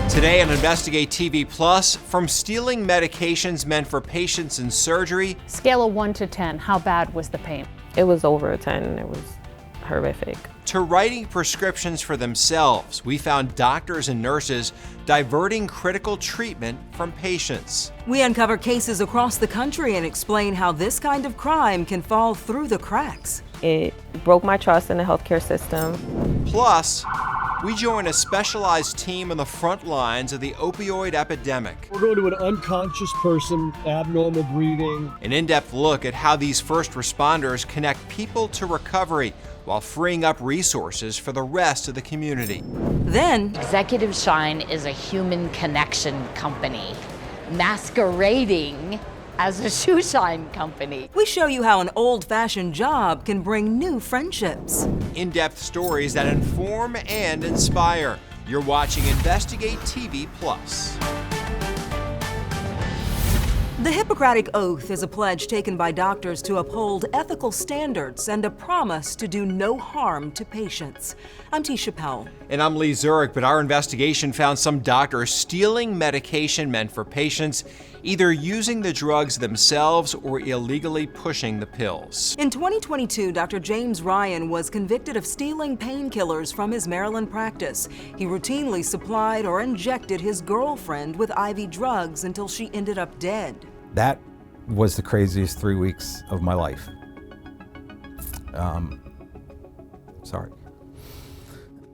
Today on Investigate TV Plus, from stealing medications meant for patients in surgery. Scale of 1 to 10, how bad was the pain? It was over a 10. It was horrific. To writing prescriptions for themselves, we found doctors and nurses diverting critical treatment from patients. We uncover cases across the country and explain how this kind of crime can fall through the cracks. It broke my trust in the healthcare system. Plus, we join a specialized team on the front lines of the opioid epidemic. We're going to an unconscious person, abnormal breathing. An in-depth look at how these first responders connect people to recovery while freeing up resources for the rest of the community. Then, Executive Shine is a human connection company masquerading as a shoe shine company. we show you how an old-fashioned job can bring new friendships. In-depth stories that inform and inspire. You're watching Investigate TV Plus. The Hippocratic Oath is a pledge taken by doctors to uphold ethical standards and a promise to do no harm to patients. I'm Tisha Powell. And I'm Lee Zurich, but our investigation found some doctors stealing medication meant for patients, either using the drugs themselves or illegally pushing the pills. In 2022, Dr. James Ryan was convicted of stealing painkillers from his Maryland practice. He routinely supplied or injected his girlfriend with IV drugs until she ended up dead. That was the craziest 3 weeks of my life. Sorry.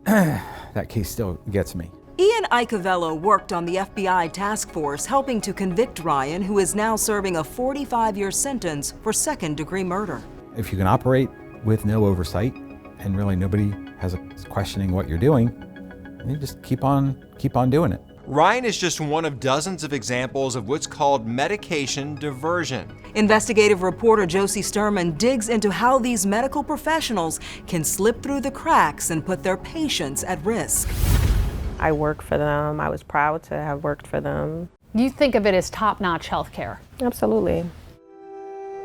That case still gets me. Ian Icovello worked on the FBI task force helping to convict Ryan, who is now serving a 45-year sentence for second-degree murder. If you can operate with no oversight and really nobody has a questioning what you're doing, you just keep on doing it. Ryan is just one of dozens of examples of what's called medication diversion. Investigative reporter Josie Sturman digs into how these medical professionals can slip through the cracks and put their patients at risk. I worked for them. I was proud to have worked for them. You think of it as top-notch healthcare. Absolutely.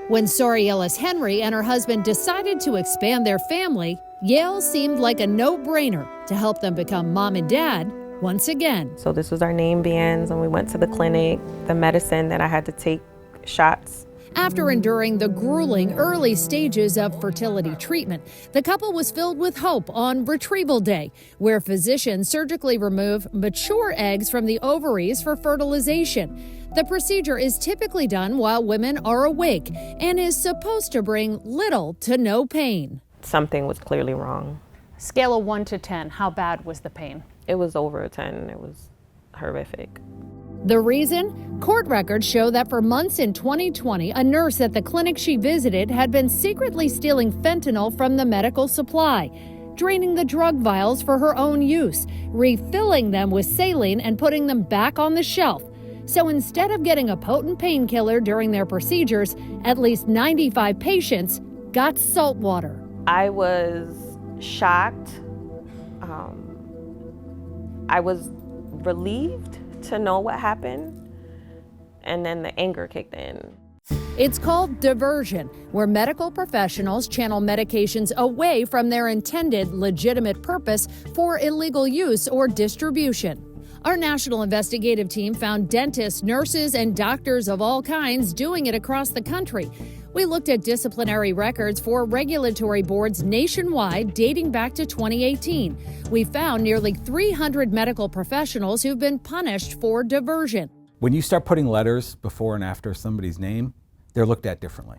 When Sori Ellis Henry and her husband decided to expand their family, Yale seemed like a no-brainer to help them become mom and dad once again. So this was our name bands, and we went to the clinic, the medicine that I had to take shots. After enduring the grueling early stages of fertility treatment, the couple was filled with hope on Retrieval Day, where physicians surgically remove mature eggs from the ovaries for fertilization. The procedure is typically done while women are awake and is supposed to bring little to no pain. Something was clearly wrong. Scale of 1 to 10, how bad was the pain? It was over a 10. It was horrific. The reason? Court records show that for months in 2020, a nurse at the clinic she visited had been secretly stealing fentanyl from the medical supply, draining the drug vials for her own use, refilling them with saline and putting them back on the shelf. So instead of getting a potent painkiller during their procedures, at least 95 patients got salt water. I was shocked. I was relieved to know what happened, and then the anger kicked in. It's called diversion, where medical professionals channel medications away from their intended legitimate purpose for illegal use or distribution. Our national investigative team found dentists, nurses, and doctors of all kinds doing it across the country. We looked at disciplinary records for regulatory boards nationwide dating back to 2018. We found nearly 300 medical professionals who've been punished for diversion. When you start putting letters before and after somebody's name, they're looked at differently.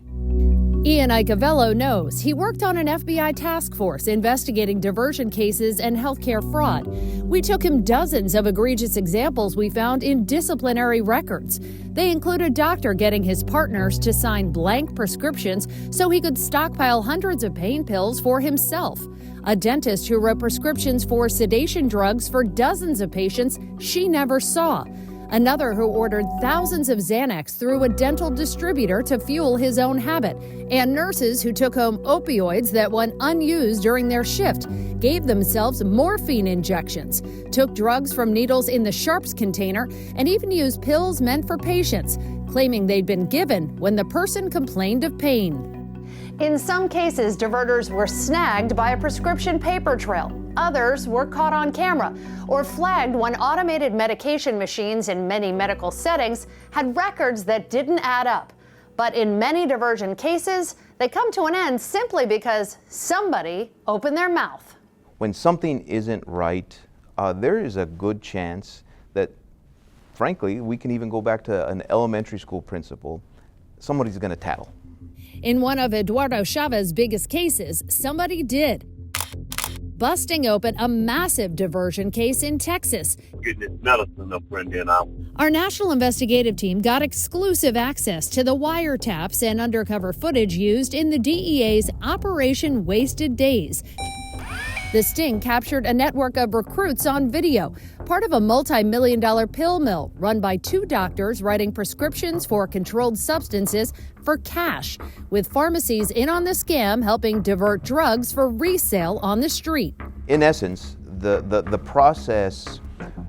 Ian Icovello knows. He worked on an FBI task force investigating diversion cases and healthcare fraud. We took him dozens of egregious examples we found in disciplinary records. They include a doctor getting his partners to sign blank prescriptions so he could stockpile hundreds of pain pills for himself. A dentist who wrote prescriptions for sedation drugs for dozens of patients she never saw. Another who ordered thousands of Xanax through a dental distributor to fuel his own habit. And nurses who took home opioids that went unused during their shift, gave themselves morphine injections, took drugs from needles in the sharps container, and even used pills meant for patients, claiming they'd been given when the person complained of pain. In some cases, diverters were snagged by a prescription paper trail. Others were caught on camera or flagged when automated medication machines in many medical settings had records that didn't add up. But in many diversion cases, they come to an end simply because somebody opened their mouth. When something isn't right, there is a good chance that, frankly, we can even go back to an elementary school principal. Somebody's going to tattle. In one of Eduardo Chavez's biggest cases, somebody did, busting open a massive diversion case in Texas. Getting his medicine up in there now. Our national investigative team got exclusive access to the wiretaps and undercover footage used in the DEA's Operation Wasted Days. The sting captured a network of recruits on video, part of a multi-million-dollar pill mill run by two doctors writing prescriptions for controlled substances for cash, with pharmacies in on the scam helping divert drugs for resale on the street. In essence, the process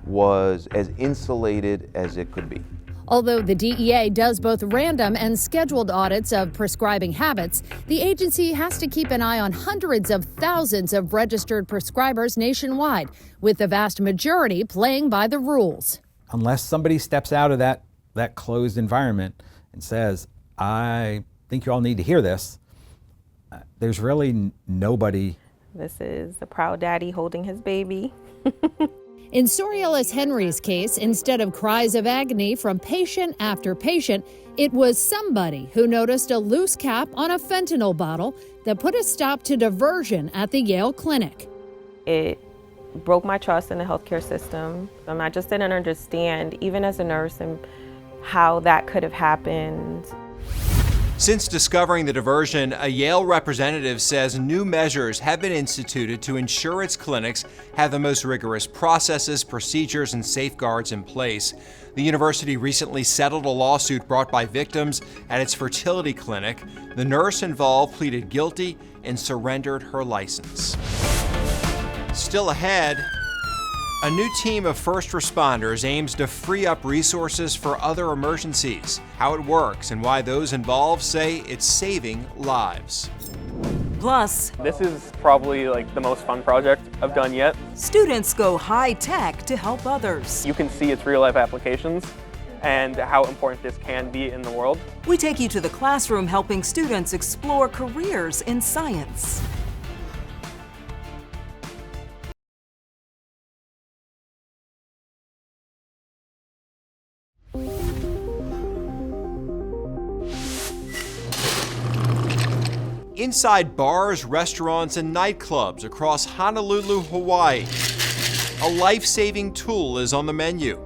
was as insulated as it could be. Although the DEA does both random and scheduled audits of prescribing habits, the agency has to keep an eye on hundreds of thousands of registered prescribers nationwide, with the vast majority playing by the rules. Unless somebody steps out of that closed environment and says, I think you all need to hear this, there's really nobody. This is the proud daddy holding his baby. In Soriellis Henry's case, instead of cries of agony from patient after patient, it was somebody who noticed a loose cap on a fentanyl bottle that put a stop to diversion at the Yale Clinic. It broke my trust in the healthcare system. I just didn't understand, even as a nurse, and how that could have happened. Since discovering the diversion, a Yale representative says new measures have been instituted to ensure its clinics have the most rigorous processes, procedures, and safeguards in place. The university recently settled a lawsuit brought by victims at its fertility clinic. The nurse involved pleaded guilty and surrendered her license. Still ahead, a new team of first responders aims to free up resources for other emergencies, how it works, and why those involved say it's saving lives. Plus, this is probably like the most fun project I've done yet. Students go high-tech to help others. You can see its real-life applications and how important this can be in the world. We take you to the classroom helping students explore careers in science. Inside bars, restaurants, and nightclubs across Honolulu, Hawaii, a life-saving tool is on the menu.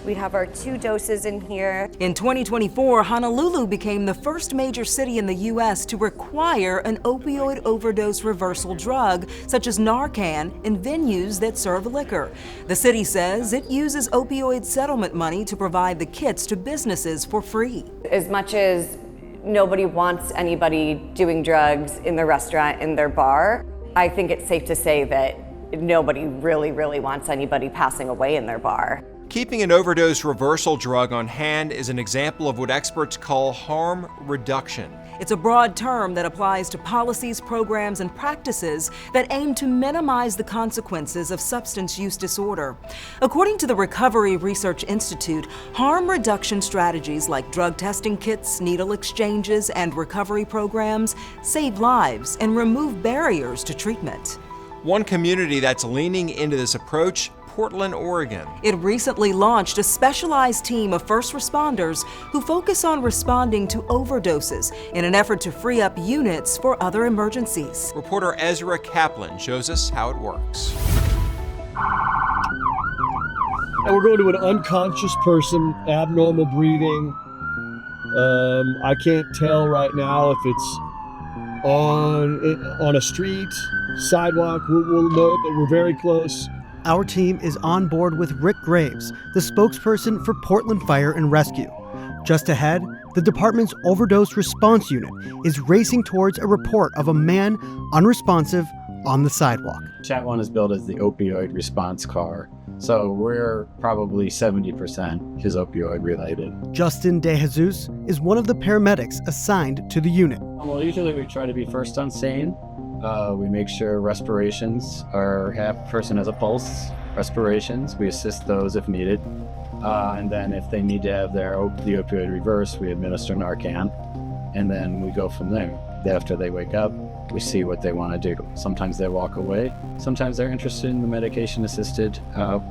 We have our 2 doses in here. In 2024, Honolulu became the first major city in the U.S. to require an opioid overdose reversal drug, such as Narcan, in venues that serve liquor. The city says it uses opioid settlement money to provide the kits to businesses for free. As much as nobody wants anybody doing drugs in their restaurant, in their bar, I think it's safe to say that nobody really wants anybody passing away in their bar. Keeping an overdose reversal drug on hand is an example of what experts call harm reduction. It's a broad term that applies to policies, programs, and practices that aim to minimize the consequences of substance use disorder. According to the Recovery Research Institute, harm reduction strategies like drug testing kits, needle exchanges, and recovery programs save lives and remove barriers to treatment. One community that's leaning into this approach, Portland, Oregon. It recently launched a specialized team of first responders who focus on responding to overdoses in an effort to free up units for other emergencies. Reporter Ezra Kaplan shows us how it works. And we're going to an unconscious person, abnormal breathing. I can't tell right now if it's on a street, sidewalk. We'll know, but we're very close. Our team is on board with Rick Graves, the spokesperson for Portland Fire and Rescue. Just ahead, the department's overdose response unit is racing towards a report of a man unresponsive on the sidewalk. Chat 1 is billed as the opioid response car, so we're probably 70% is opioid related. Justin De Jesus is one of the paramedics assigned to the unit. Well, usually we try to be first on scene, We make sure respirations person has a pulse, respirations. We assist those if needed. And then if they need to have the opioid reversed, we administer Narcan. And then we go from there. After they wake up, we see what they want to do. Sometimes they walk away. Sometimes they're interested in the medication-assisted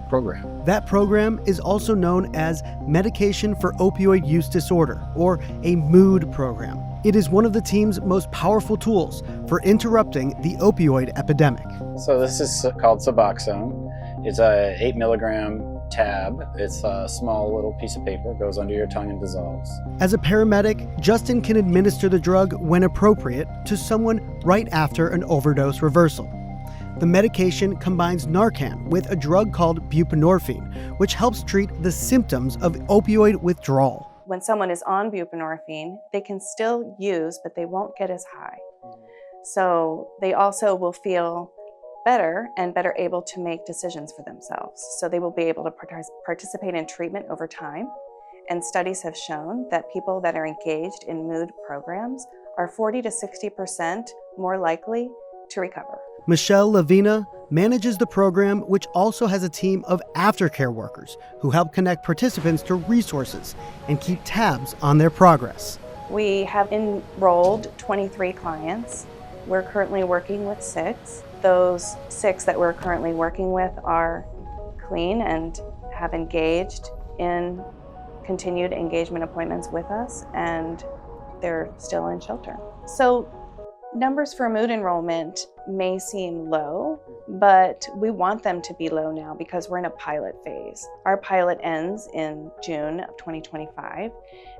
program. That program is also known as Medication for Opioid Use Disorder, or a MOOD program. It is one of the team's most powerful tools for interrupting the opioid epidemic. So this is called Suboxone. It's a 8 milligram tab. It's a small little piece of paper, goes under your tongue and dissolves. As a paramedic, Justin can administer the drug when appropriate to someone right after an overdose reversal. The medication combines Narcan with a drug called buprenorphine, which helps treat the symptoms of opioid withdrawal. When someone is on buprenorphine, they can still use, but they won't get as high. So they also will feel better and better able to make decisions for themselves. So they will be able to participate in treatment over time. And studies have shown that people that are engaged in MOOD programs are 40 to 60% more likely to recover. Michelle Lavina manages the program, which also has a team of aftercare workers who help connect participants to resources and keep tabs on their progress. We have enrolled 23 clients. We're currently working with 6. Those 6 that we're currently working with are clean and have engaged in continued engagement appointments with us, and they're still in shelter. So numbers for MOOD enrollment may seem low, but we want them to be low now because we're in a pilot phase. Our pilot ends in June of 2025,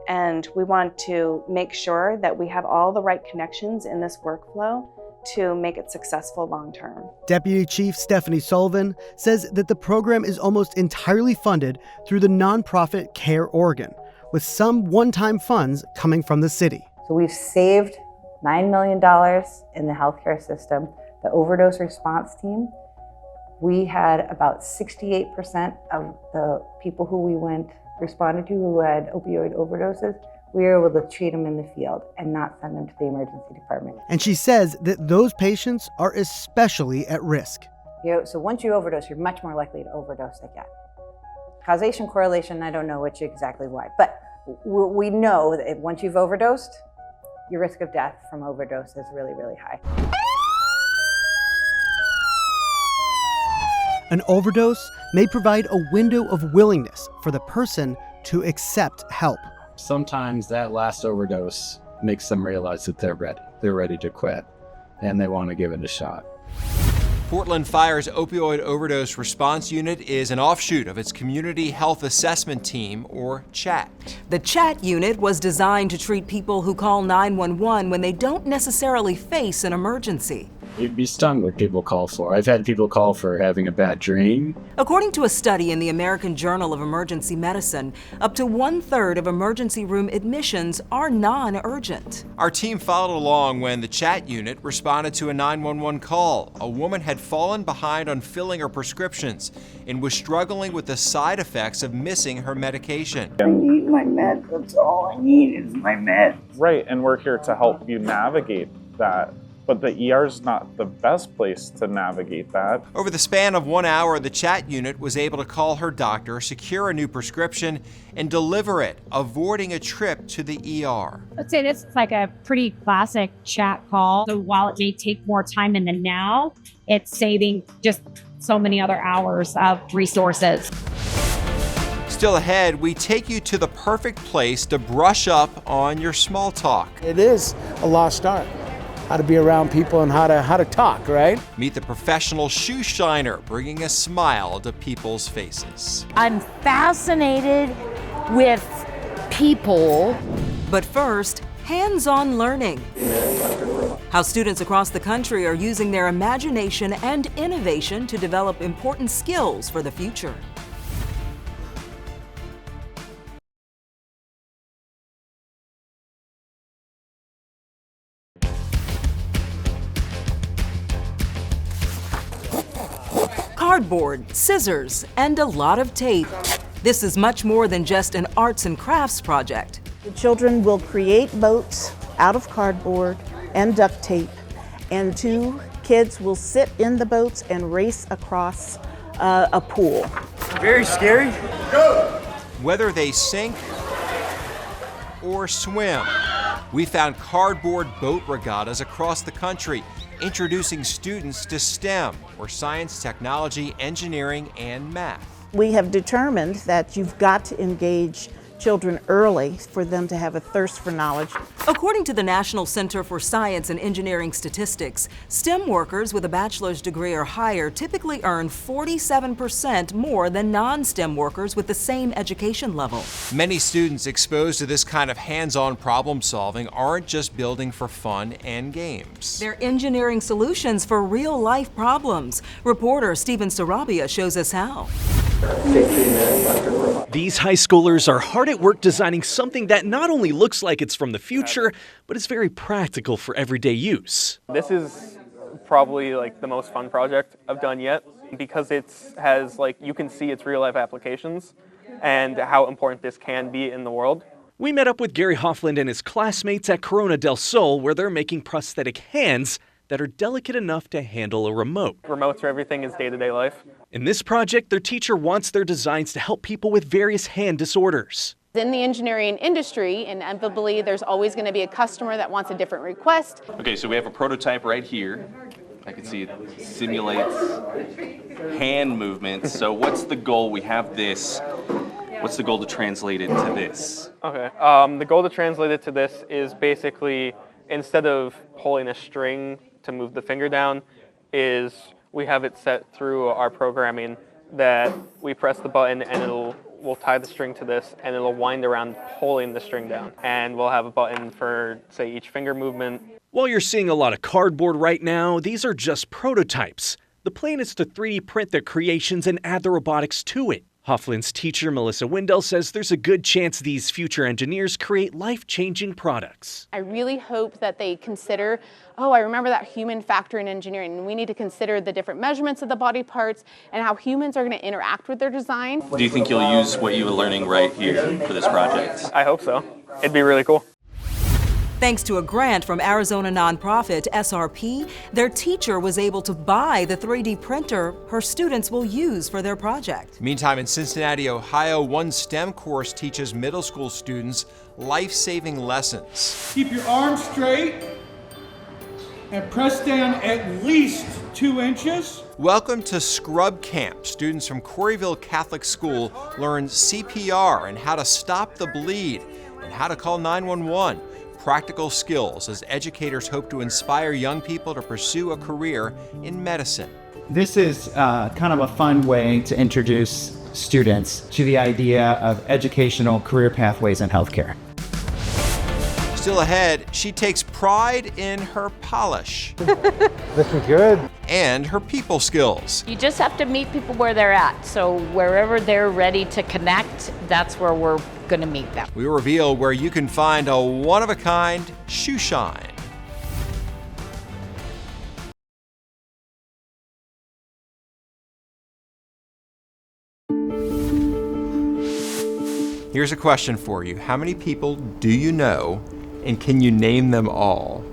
and we want to make sure that we have all the right connections in this workflow to make it successful long term. Deputy Chief Stephanie Sullivan says that the program is almost entirely funded through the nonprofit Care Oregon, with some one-time funds coming from the city. So we've saved $9 million in the healthcare system. The overdose response team, we had about 68% of the people who we responded to who had opioid overdoses. We were able to treat them in the field and not send them to the emergency department. And she says that those patients are especially at risk. So once you overdose, you're much more likely to overdose again. Causation, correlation, I don't know exactly why, but we know that once you've overdosed, your risk of death from overdose is really, really high. An overdose may provide a window of willingness for the person to accept help. Sometimes that last overdose makes them realize that they're ready. They're ready to quit, and they want to give it a shot. Portland Fire's Opioid Overdose Response Unit is an offshoot of its Community Health Assessment Team, or CHAT. The CHAT unit was designed to treat people who call 911 when they don't necessarily face an emergency. You'd be stunned what people call for. I've had people call for having a bad dream. According to a study in the American Journal of Emergency Medicine, up to 1/3 of emergency room admissions are non-urgent. Our team followed along when the CHAT unit responded to a 911 call. A woman had fallen behind on filling her prescriptions and was struggling with the side effects of missing her medication. I need my meds. That's all I need is my meds. Right, and we're here to help you navigate that. But the ER is not the best place to navigate that. Over the span of 1 hour, the CHAT unit was able to call her doctor, secure a new prescription, and deliver it, avoiding a trip to the ER. I'd say this is like a pretty classic chat call. So while it may take more time in the now, it's saving just so many other hours of resources. Still ahead, we take you to the perfect place to brush up on your small talk. It is a lost art. How to be around people and how to talk, right? Meet the professional shoe shiner, bringing a smile to people's faces. I'm fascinated with people. But first, hands-on learning. How students across the country are using their imagination and innovation to develop important skills for the future. Cardboard, scissors, and a lot of tape. This is much more than just an arts and crafts project. The children will create boats out of cardboard and duct tape and 2 kids will sit in the boats and race across a pool. Very scary. Go! Whether they sink or swim, we found cardboard boat regattas across the country, introducing students to STEM, or science, technology, engineering, and math. We have determined that you've got to engage children early for them to have a thirst for knowledge. According to the National Center for Science and Engineering Statistics, STEM workers with a bachelor's degree or higher typically earn 47% more than non-STEM workers with the same education level. Many students exposed to this kind of hands-on problem solving aren't just building for fun and games. They're engineering solutions for real-life problems. Reporter Steven Sarabia shows us how. These high schoolers are hard at work designing something that not only looks like it's from the future, but is very practical for everyday use. This is probably like the most fun project I've done yet, because it has, like, you can see its real life applications and how important this can be in the world. We met up with Gary Hoffland and his classmates at Corona del Sol, where they're making prosthetic hands that are delicate enough to handle a remote. Remotes for everything is day-to-day life. In this project, their teacher wants their designs to help people with various hand disorders. In the engineering industry, inevitably, there's always going to be a customer that wants a different request. Okay, so we have a prototype right here. I can see it simulates hand movements. So what's the goal? We have this. What's the goal to translate it to this? Okay, the goal to translate it to this is basically, instead of pulling a string to move the finger down, is we have it set through our programming that we press the button and we'll tie the string to this and it'll wind around pulling the string down. And we'll have a button for, say, each finger movement. While you're seeing a lot of cardboard right now, these are just prototypes. The plan is to 3D print their creations and add the robotics to it. Hoffland's teacher, Melissa Wendell, says there's a good chance these future engineers create life-changing products. I really hope that they consider, oh, I remember that human factor in engineering, and we need to consider the different measurements of the body parts and how humans are going to interact with their design. Do you think you'll use what you were learning right here for this project? I hope so. It'd be really cool. Thanks to a grant from Arizona nonprofit SRP, their teacher was able to buy the 3D printer her students will use for their project. Meantime, in Cincinnati, Ohio, one STEM course teaches middle school students life-saving lessons. Keep your arms straight and press down at least 2 inches. Welcome to Scrub Camp. Students from Corryville Catholic School learn CPR and how to stop the bleed and how to call 911. Practical skills as educators hope to inspire young people to pursue a career in medicine. This is kind of a fun way to introduce students to the idea of educational career pathways in healthcare. Still ahead, she takes pride in her polish. Looking good. And her people skills. You just have to meet people where they're at. So wherever they're ready to connect, that's where we're going to meet them. We reveal where you can find a one-of-a-kind shoe shine. Here's a question for you. How many people do you know, and can you name them all?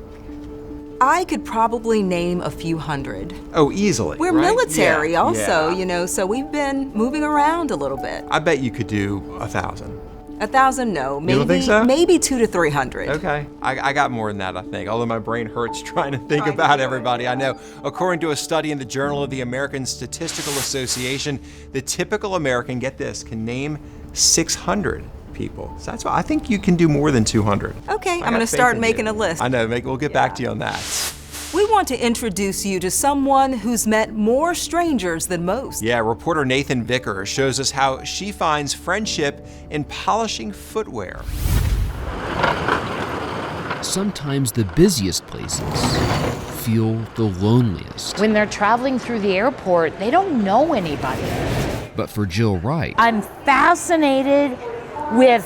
I could probably name a few hundred. Oh, easily. We're right? military also, Yeah. you know, so we've been moving around a little bit. I bet you could do 1,000. 1,000, no. Maybe, You don't think so? Maybe 200 to 300. Okay, I got more than that, I think, although my brain hurts trying to think about everybody I know. According to a study in the Journal of the American Statistical Association, the typical American, get this, can name 600 people. So that's why I think you can do more than 200. Okay, I'm got going to faith start in making you. a list. I know, we'll get back to you on that. We want to introduce you to someone who's met more strangers than most. Yeah, reporter Nathan Vickers shows us how she finds friendship in polishing footwear. Sometimes the busiest places feel the loneliest. When they're traveling through the airport, they don't know anybody. But for Jill Wright, I'm fascinated with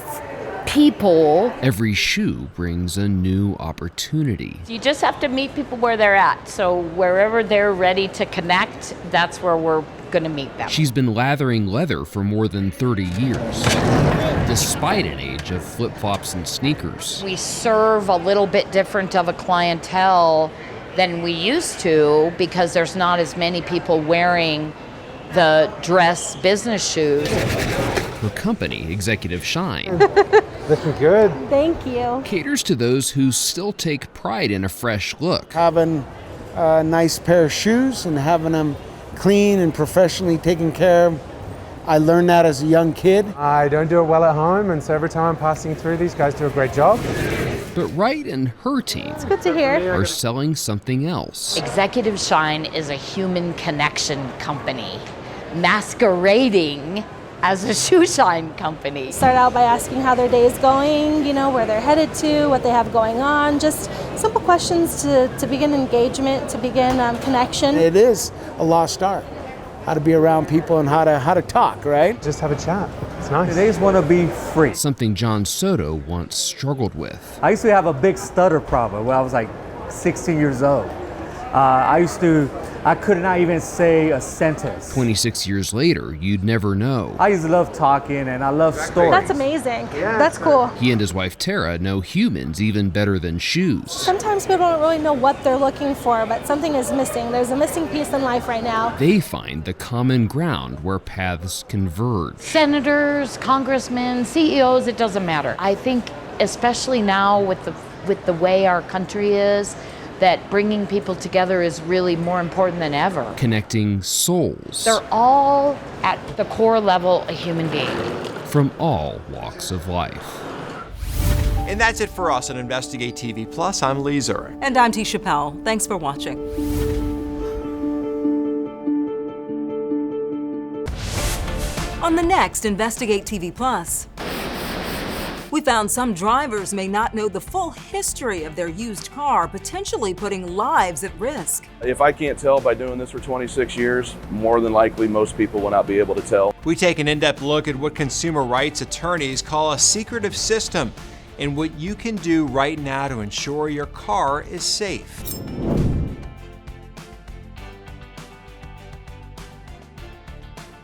people. every shoe brings a new opportunity. You just have to meet people where they're at. So wherever they're ready to connect, that's where we're going to meet them. She's been lathering leather for more than 30 years, despite an age of flip-flops and sneakers. We serve a little bit different of a clientele than we used to because there's not as many people wearing the dress business shoes. Her company, Executive Shine, Looking good. Thank you. caters to those who still take pride in a fresh look. Having a nice pair of shoes and having them clean and professionally taken care of. I learned that as a young kid. I don't do it well at home, and so every time I'm passing through, these guys do a great job. But Wright and her team Good to hear. are selling something else. Executive Shine is a human connection company masquerading as a shoe shine company. Start out by asking how their day is going, you know, where they're headed to, what they have going on. Just simple questions to begin engagement, to begin connection. It is a lost art. How to be around people and how to talk, right? Just have a chat. It's nice. Today's want to be free. Something John Soto once struggled with. I used to have a big stutter problem when I was like 16 years old. I could not even say a sentence. 26 years later, you'd never know. I used to love talking and I love stories. That's amazing. That's cool. He and his wife Tara know humans even better than shoes. Sometimes people don't really know what they're looking for, but something is missing. There's a missing piece in life right now. They find the common ground where paths converge. Senators, congressmen, CEOs, it doesn't matter. I think especially now with the way our country is, that bringing people together is really more important than ever. Connecting souls. They're all, at the core level, a human being. From all walks of life. And that's it for us on Investigate TV Plus. I'm Lee Zurich. And I'm T. Chappelle. Thanks for watching. On the next Investigate TV Plus, we found some drivers may not know the full history of their used car, potentially putting lives at risk. If I can't tell by doing this for 26 years, more than likely most people will not be able to tell. We take an in-depth look at what consumer rights attorneys call a secretive system and what you can do right now to ensure your car is safe.